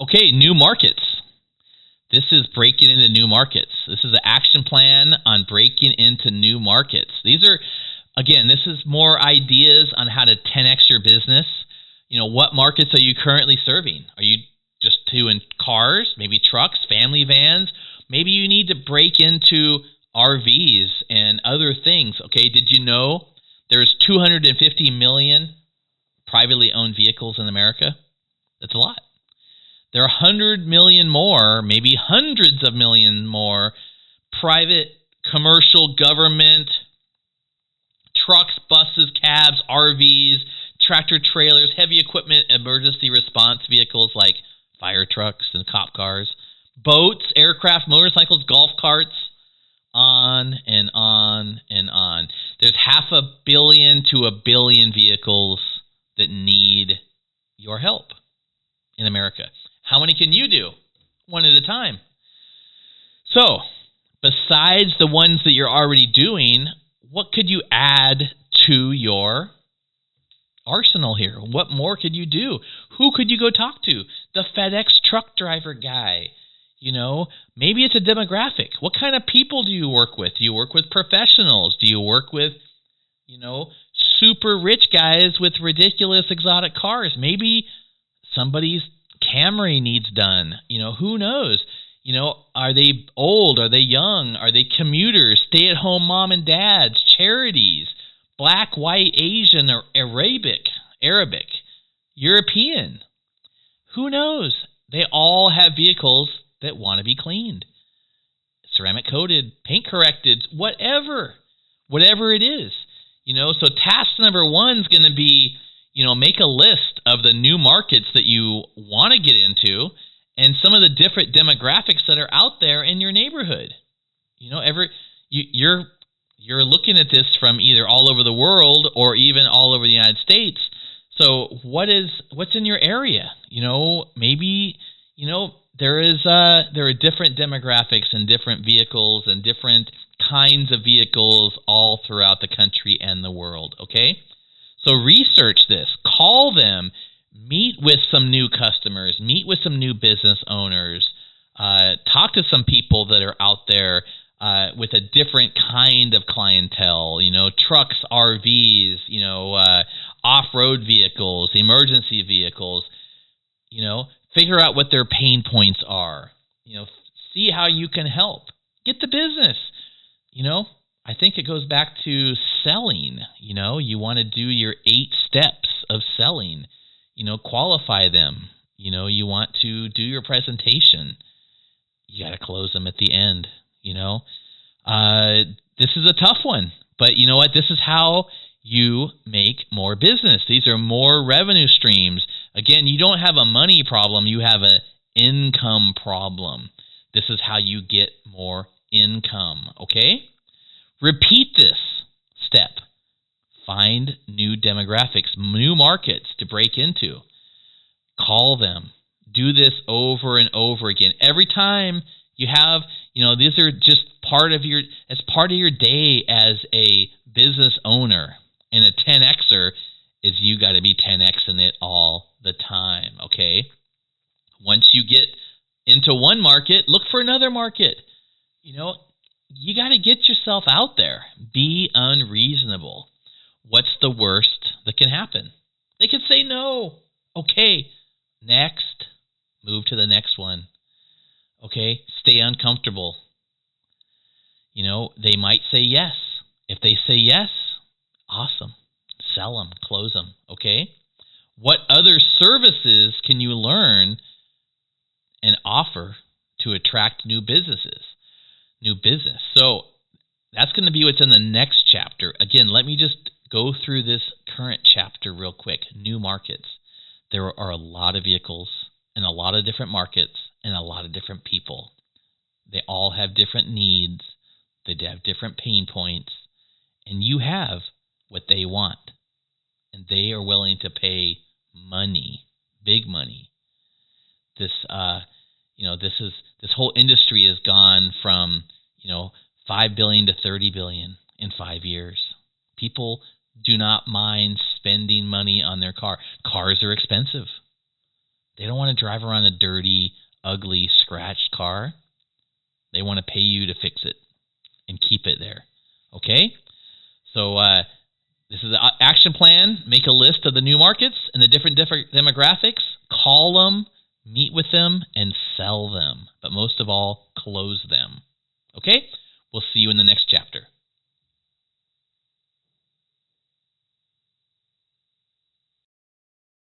Okay, new markets. This is breaking into new markets. This is an action plan on breaking into new markets. These are, again, this is more ideas on how to 10x your business. What markets are you currently serving? Are you just doing cars, maybe trucks, family vans? Maybe you need to break into RVs and other things. Okay, did you know there's 250 million privately owned vehicles in America? That's a lot. There are 100 million more, maybe hundreds of million more private, commercial, government, trucks, buses, cabs, RVs, tractor trailers, heavy equipment, emergency response vehicles like fire trucks and cop cars, boats, aircraft, motorcycles, golf carts, on and on and on. There's 500 million to 1 billion vehicles that need your help in America. How many can you do? One at a time. So, besides the ones that you're already doing, what could you add to your arsenal here? What more could you do? Who could you go talk to? The FedEx truck driver guy. Maybe it's a demographic. What kind of people do you work with? Do you work with professionals? Do you work with, super rich guys with ridiculous exotic cars? Maybe somebody's Camry needs done. Who knows? Are they old? Are they young? Are they commuters? Stay-at-home mom and dads? Charities? Black, white, Asian, or Arabic, European? Who knows? They all have vehicles that want to be cleaned, ceramic coated, paint corrected, whatever it is. So task number 1 is going to be, make a list of the new markets that you want to get into and some of the different demographics that are out there in your neighborhood. You're looking at this from either all over the world or even all over the United States. So what's in your area? Maybe there are different demographics and different vehicles and different kinds of vehicles all throughout the country and the world. Okay. So research this, call them, meet with some new customers, meet with some new business owners, talk to some people that are out there with a different kind of clientele, trucks, RVs, off-road vehicles, emergency vehicles, figure out what their pain points are, see how you can help, get the business, I think it goes back to selling. You want to do your 8 steps of selling, qualify them. You want to do your presentation. You got to close them at the end. This is a tough one, but you know what? This is how you make more business. These are more revenue streams. Again, you don't have a money problem. You have an income problem. This is how you get more income. Okay? Repeat this step. Find new demographics, new markets to break into. Call them. Do this over and over again. Every time you have, these are just part of your day as a business owner. And a 10Xer is you got to be 10Xing it all the time, okay? Once you get into one market, look for another market. You got to get yourself out there. Be unreasonable. What's the worst that can happen? They could say no. Okay, next. Move to the next one. Okay, stay uncomfortable. They might say yes. If they say yes, awesome. Sell them, close them, okay? What other services can you learn and offer to attract new business? So that's going to be what's in the next chapter. Again, let me just go through this current chapter real quick. New markets. There are a lot of vehicles in a lot of different markets and a lot of different people. They all have different needs. They have different pain points. And you have what they want. And they are willing to pay money, big money. This whole industry has gone from, 5 billion to 30 billion in 5 years. People do not mind spending money on their car. Cars are expensive. They don't want to drive around a dirty, ugly, scratched car. They want to pay you to fix it and keep it there. Okay? So this is an action plan. Make a list of the new markets and the different demographics. Call them, meet with them, and sell them. But most of all, close them. Okay? We'll see you in the next chapter.